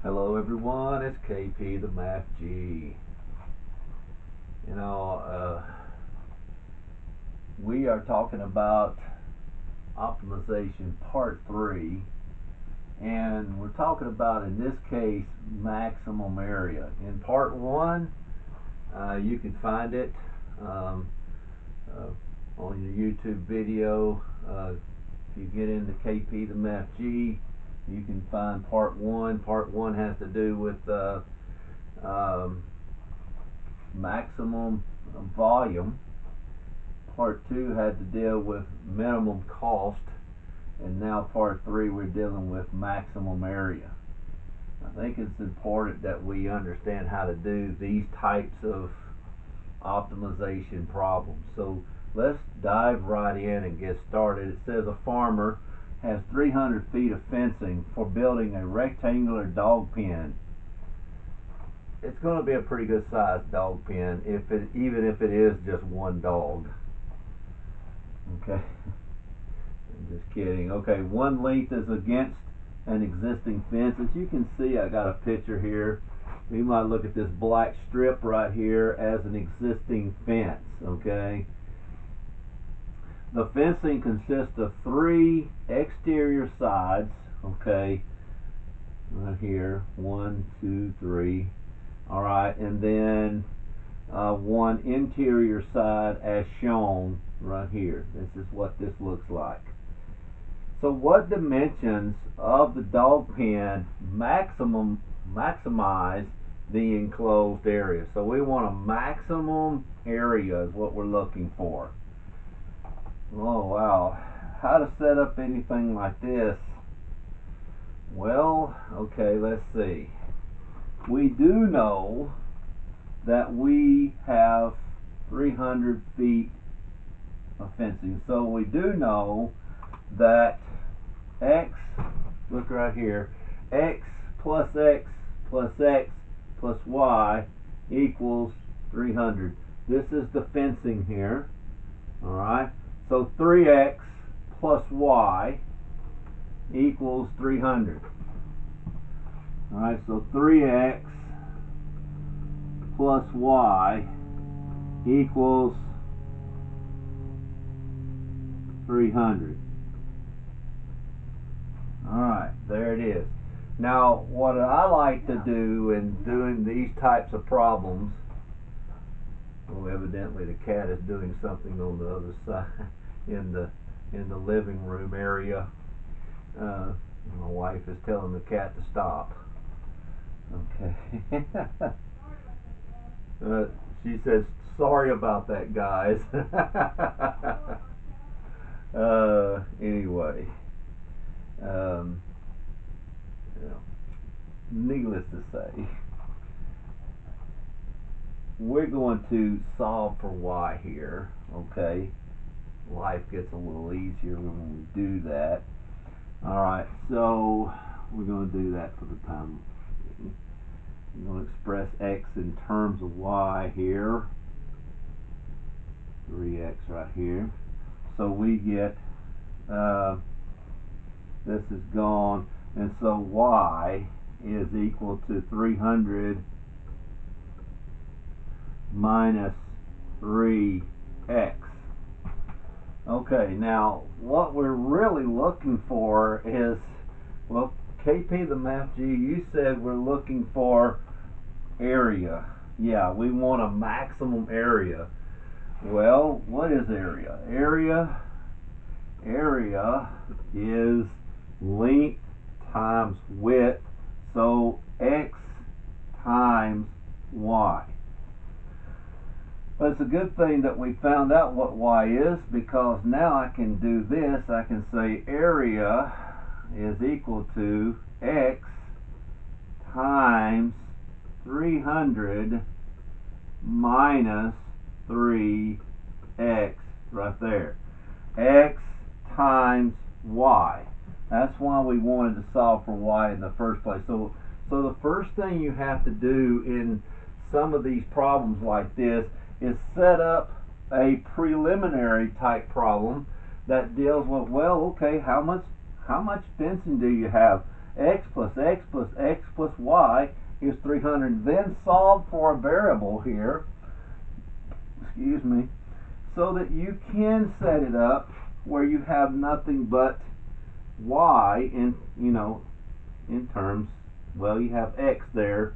Hello everyone, it's KP the Math G. We are talking about optimization part 3, and we're talking about, in this case, maximum area. In part 1, you can find it on your YouTube video. If you get into KP the Math G, you can find part 1. Part 1 has to do with maximum volume. Part 2 had to deal with minimum cost, and now part 3 we're dealing with maximum area. I think it's important that we understand how to do these types of optimization problems. So let's dive right in and get started. It says a farmer has 300 feet of fencing for building a rectangular dog pen. It's going to be a pretty good sized dog pen, even if it is just one dog. Okay, I'm just kidding. Okay, one length is against an existing fence. As you can see, I got a picture here. We might look at this black strip right here as an existing fence. Okay, the fencing consists of 3 exterior sides. Okay, right here, 1, 2, 3. All right, and then one interior side as shown right here. This is what this looks like. So what dimensions of the dog pen maximize the enclosed area? So we want a maximum area is what we're looking for. Oh wow, how to set up anything like this? Well, okay, let's see. We do know that we have 300 feet of fencing. So we do know that x, look right here, x plus x plus x plus y equals 300. This is the fencing here. Alright, so 3x plus y equals 300. Alright, so 3x plus y equals 300. Alright, there it is. Now, what I like to do in doing these types of problems, well, evidently the cat is doing something on the other side in the living room area. My wife is telling the cat to stop. Okay. She says, sorry about that, guys. Anyway, needless to say, we're going to solve for y here. Okay, life gets a little easier when we do that. Alright, so we're going to do that for the time. I'm going to express x in terms of y here. 3x right here. So we get, this is gone, and so y is equal to 300 minus 3x. Okay, now what we're really looking for is, well, KP the Math G, you said we're looking for area. Yeah, we want a maximum area. Well, what is area? Area is length times width, so x times y. But it's a good thing that we found out what y is, because now I can do this. I can say area is equal to x times 300 minus 3x right there. X times y. That's why we wanted to solve for y in the first place. So the first thing you have to do in some of these problems like this is set up a preliminary type problem that deals with, well, okay, how much fencing do you have? x plus x plus x plus y is 300. Then solve for a variable here, excuse me, so that you can set it up where you have nothing but y in, in terms, well, you have x there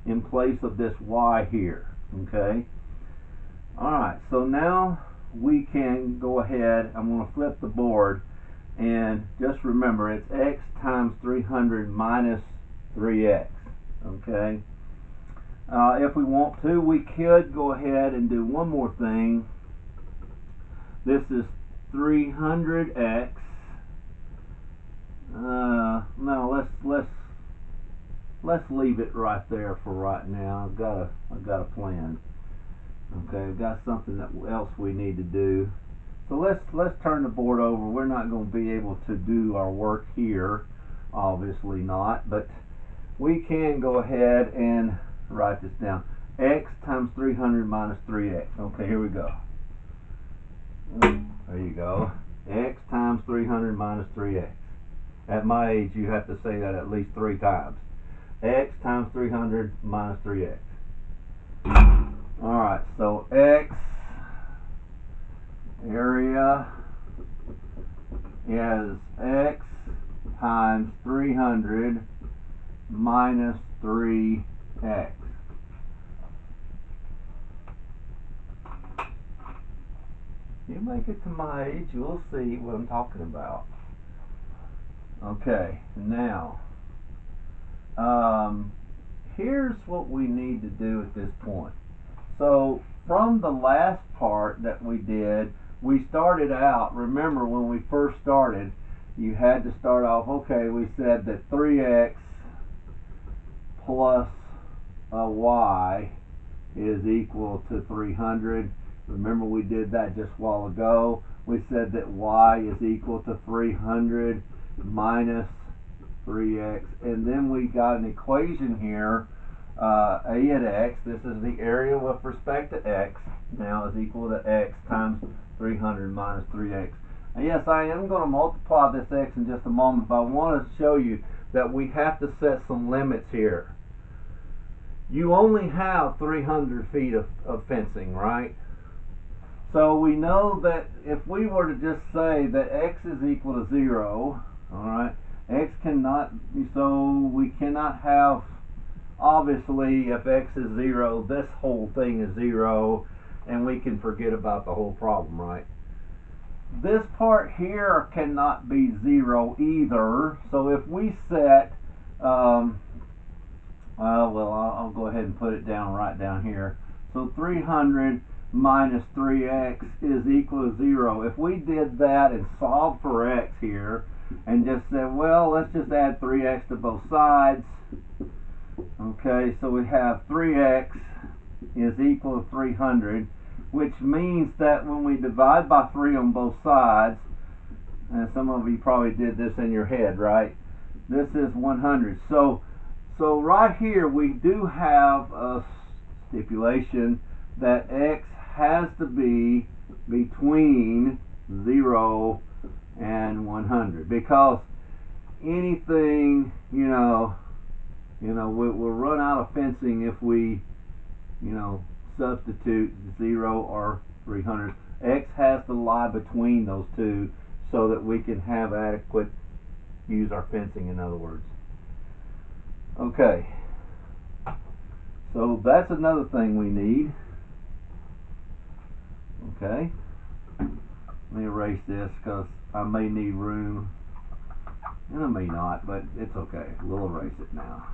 in place of this y here, okay? Alright, so now we can go ahead, I'm going to flip the board, and just remember it's x times 300 minus 3x, okay? If we want to, we could go ahead and do one more thing. This is 300x. No, let's leave it right there for right now. I've got a plan. Okay, I've got something else we need to do. So let's turn the board over. We're not going to be able to do our work here, obviously not, but we can go ahead and write this down. X times 300 minus 3x. Okay, here we go. There you go. X times 300 minus 3x. At my age, you have to say that at least 3 times. X times 300 minus 3x. Alright, so x area is x times 300 minus 3x. You make it to my age, you'll see what I'm talking about. Okay, now here's what we need to do at this point. So from the last part that we did, we started out, remember when we first started, you had to start off, okay, we said that 3x plus a y is equal to 300. Remember we did that just a while ago. We said that y is equal to 300 minus 3x, and then we got an equation here, a at x, this is the area with respect to x, now is equal to x times 300 minus 3x. And yes, I am going to multiply this x in just a moment, but I want to show you that we have to set some limits here. You only have 300 feet of fencing, right? So we know that if we were to just say that x is equal to 0, alright, x cannot, so we cannot have, obviously if x is 0, this whole thing is 0, and we can forget about the whole problem, right? This part here cannot be 0 either, so if we set, well, I'll go ahead and put it down right down here. So 300 minus 3x is equal to 0. If we did that and solved for x here, and just said, well, let's just add 3x to both sides. Okay, so we have 3x is equal to 300, which means that when we divide by 3 on both sides, and some of you probably did this in your head, right? This is 100. So right here we do have a stipulation that x has to be between 0 and 100, because anything, we'll run out of fencing if we, substitute 0 or 300. X has to lie between those two so that we can have adequate, use our fencing, in other words. Okay, so that's another thing we need. Okay, let me erase this because I may need room, and I may not, but it's okay. We'll erase it now.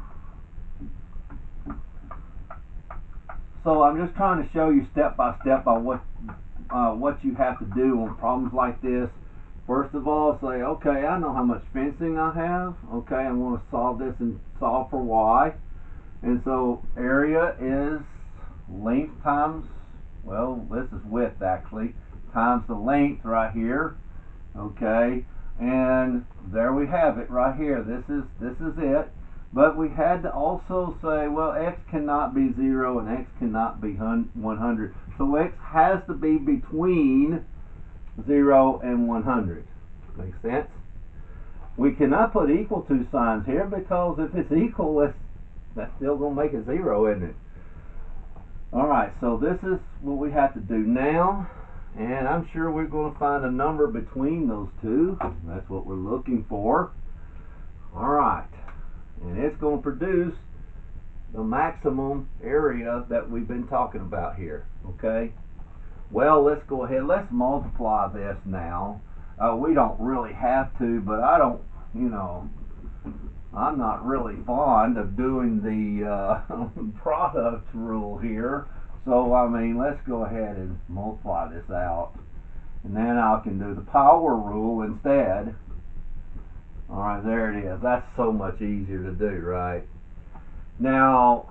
So I'm just trying to show you step by step on what you have to do on problems like this. First of all, say, okay, I know how much fencing I have. Okay, I'm going to solve this and solve for y. And so area is length times, well, this is width actually, times the length right here. Okay, and there we have it right here. This is it. But we had to also say, well, x cannot be 0 and x cannot be 100. So x has to be between 0 and 100. Makes sense? We cannot put equal to signs here because if it's equal, that's still going to make a 0, isn't it? Alright, so this is what we have to do now, and I'm sure we're going to find a number between those two. That's what we're looking for. Alright, and it's going to produce the maximum area that we've been talking about here. Okay, well, let's go ahead, let's multiply this now. We don't really have to, but I don't, I'm not really fond of doing the product rule here. So, I mean, let's go ahead and multiply this out. And then I can do the power rule instead. Alright, there it is. That's so much easier to do, right? Now,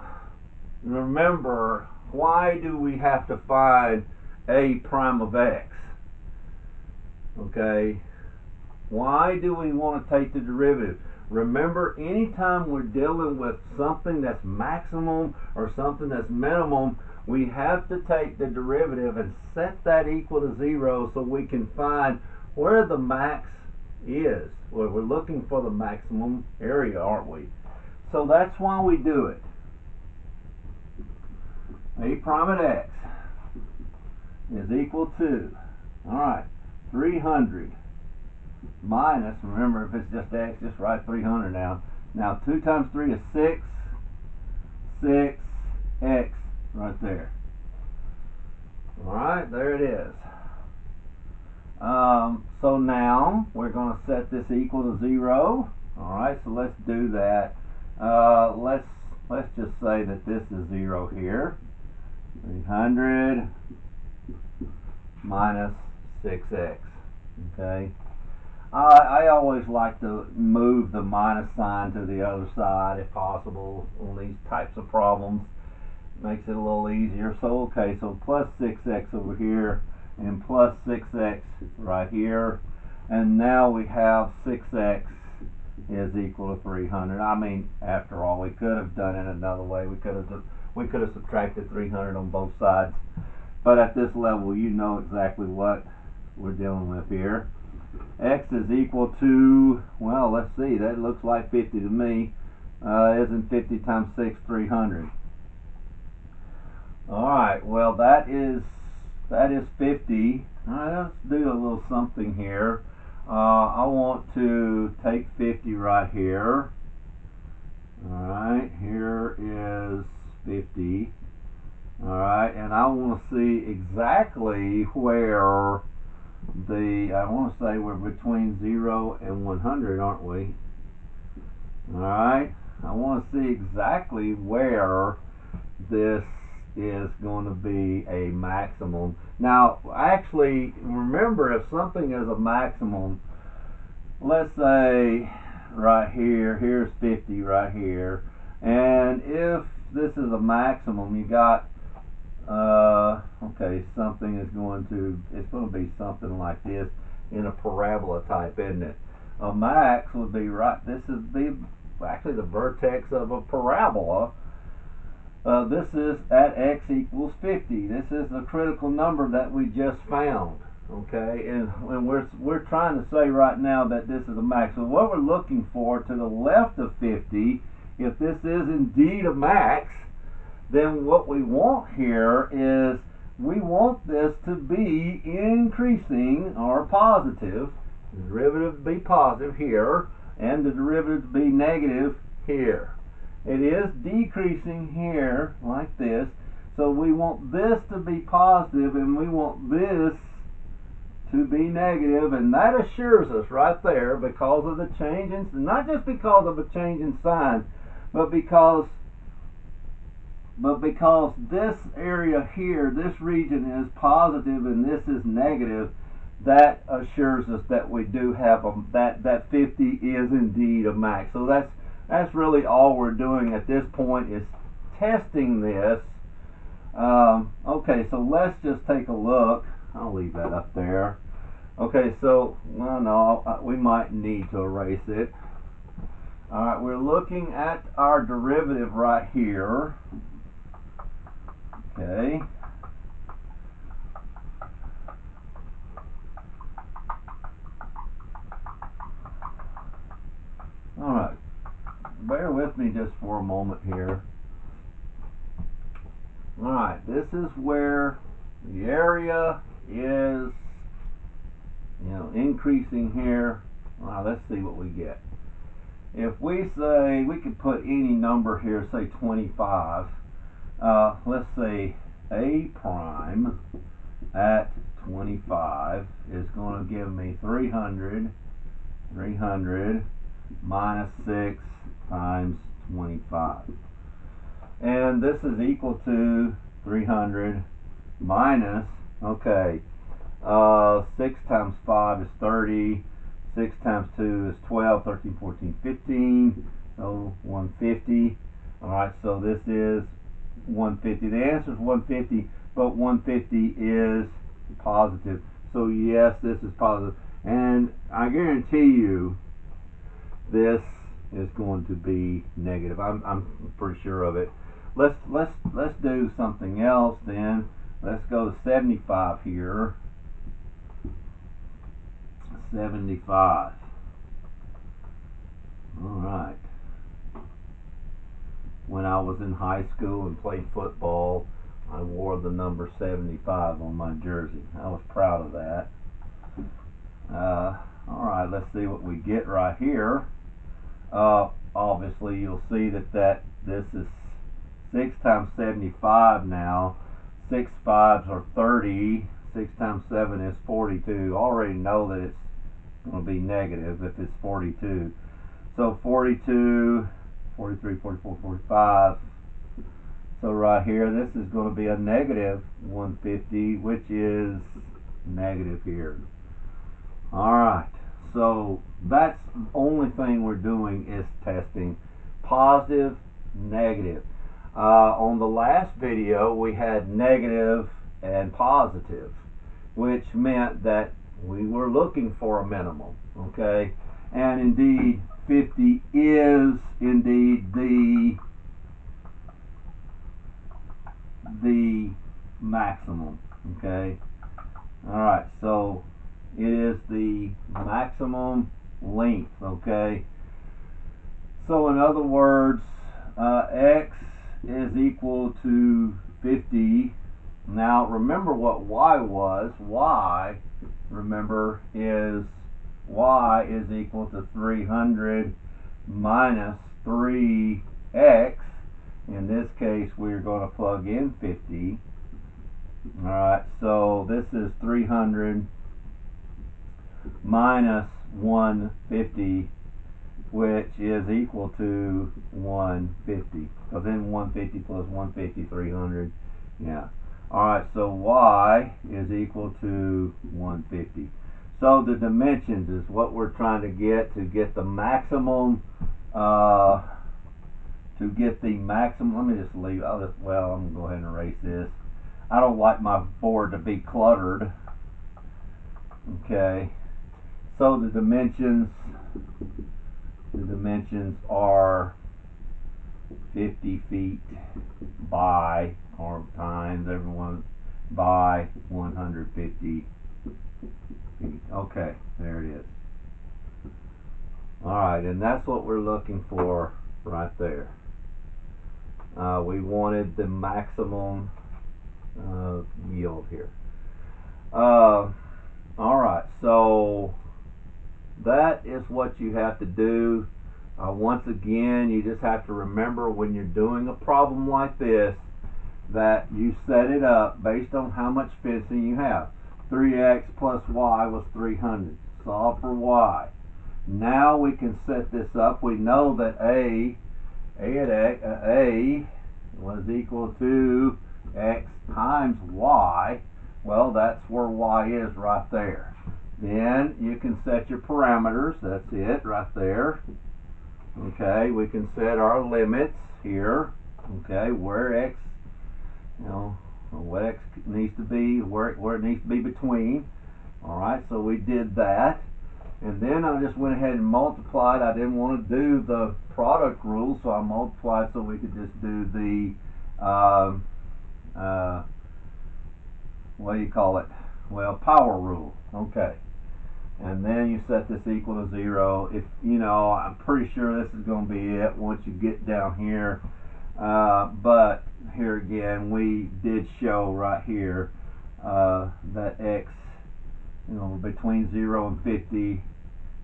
remember, why do we have to find a prime of x? Okay, why do we want to take the derivative? Remember, anytime we're dealing with something that's maximum or something that's minimum, we have to take the derivative and set that equal to 0 so we can find where the max is. Well, we're looking for the maximum area, aren't we? So that's why we do it. A prime at x is equal to, alright, 300 minus, remember if it's just x, just write 300 down. Now 2 times 3 is 6, 6x right there. Alright, there it is. So now we're going to set this equal to 0. Alright, so let's do that. Let's just say that this is 0 here. 300 minus 6x. Okay. I always like to move the minus sign to the other side if possible on these types of problems. Makes it a little easier. So okay, so plus 6x over here and plus 6x right here, and now we have 6x is equal to 300. I mean, after all, we could have done it another way. We could have subtracted 300 on both sides, but at this level, you know exactly what we're dealing with here. X is equal to, well, let's see, that looks like 50 to me. Isn't 50 times 6 300? Alright, well, that is 50. Alright, let's do a little something here. I want to take 50 right here. Alright, here is 50. Alright, and I want to see exactly where I want to say we're between 0 and 100, aren't we? Alright, I want to see exactly where this is going to be a maximum. Now, actually, remember, if something is a maximum, let's say right here, here's 50 right here, and if this is a maximum, you got okay, something is going to, it's going to be something like this in a parabola type, isn't it? A max would be right, this would be actually the vertex of a parabola. This is at x equals 50. This is the critical number that we just found. Okay, and we're trying to say right now that this is a max. So what we're looking for to the left of 50, if this is indeed a max, then what we want here is we want this to be increasing or positive. The derivative to be positive here, and the derivative to be negative here. It is decreasing here like this, so we want this to be positive and we want this to be negative, and that assures us right there, because of the change in, not just because of a change in sign, but because this area here, this region is positive and this is negative, that assures us that we do have that 50 is indeed a max. So that's really all we're doing at this point, is testing this. Okay, so let's just take a look. I'll leave that up there. Okay, so, well, no, we might need to erase it. Alright, we're looking at our derivative right here. Okay. bear with me just for a moment here. Alright, this is where the area is, increasing here. Now let's see what we get. If we say, we could put any number here, say 25. Let's say A prime at 25 is going to give me 300 minus 6 times 25. And this is equal to 300 minus, 6 times 5 is 30, 6 times 2 is 12, 13, 14, 15, so 150. Alright, so this is 150. The answer is 150, but 150 is positive. So yes, this is positive. And I guarantee you this is going to be negative. I'm pretty sure of it. Let's do something else then. Let's go to 75 here. 75. Alright. When I was in high school and played football, I wore the number 75 on my jersey. I was proud of that. Alright, let's see what we get right here. Obviously you'll see that this is 6 times 75 now. 6 5s are 30. 6 times 7 is 42. Already know that it's going to be negative if it's 42. So 42, 43, 44, 45. So right here, this is going to be a negative 150, which is negative here. Alright, so that's the only thing we're doing is testing positive, negative. On the last video, we had negative and positive, which meant that we were looking for a minimum, okay? And indeed, 50 is indeed the maximum, okay? Alright, so it is the maximum length, okay? So in other words, x is equal to 50. Now remember what y was. Y, remember, is y is equal to 300 minus 3x. In this case, we're going to plug in 50. Alright, so this is 300 minus 150, which is equal to 150. So then 150 plus 150, 300. Yeah. Alright, so y is equal to 150. So the dimensions is what we're trying to get the maximum, let me just leave, I'm going to go ahead and erase this. I don't like my board to be cluttered. Okay. So the dimensions are 50 feet by, or times everyone by 150 feet. Okay, there it is. Alright, and that's what we're looking for right there. We wanted the maximum yield here. Alright, so that is what you have to do. Once again, you just have to remember when you're doing a problem like this that you set it up based on how much fencing you have. 3x plus y was 300. Solve for y. Now we can set this up. We know that a was equal to x times y. Well, that's where y is right there. Then you can set your parameters. That's it right there. Okay, we can set our limits here. Okay, where x, what x needs to be, where it needs to be between. Alright, so we did that. And then I just went ahead and multiplied. I didn't want to do the product rule, so I multiplied so we could just do the, what do you call it? Well, power rule. Okay. and then you set this equal to 0. If I'm pretty sure this is going to be it once you get down here. But here again, we did show right here that x, between 0 and 50,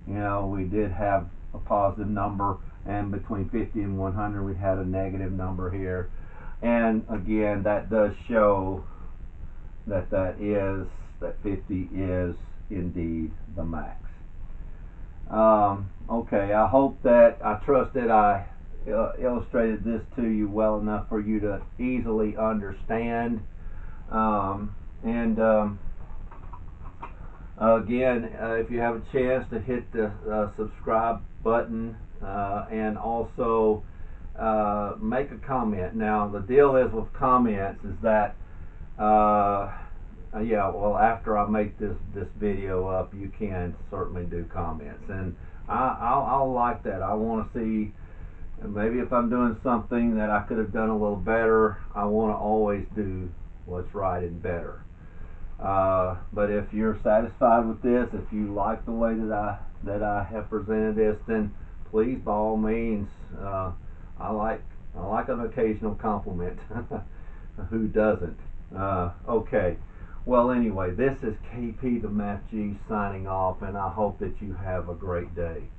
we did have a positive number, and between 50 and 100 we had a negative number here. And again, that does show that 50 is indeed the max. Okay, I trust that I illustrated this to you well enough for you to easily understand. Again, if you have a chance to hit the subscribe button, and also make a comment. Now the deal is with comments is that yeah, well, after I make this video up, you can certainly do comments, and I'll like that. I want to see, maybe if I'm doing something that I could have done a little better, I want to always do what's right and better. But if you're satisfied with this, if you like the way that I have presented this, then please, by all means, I like an occasional compliment. Who doesn't? Okay. Well, anyway, this is KP the Math G signing off, and I hope that you have a great day.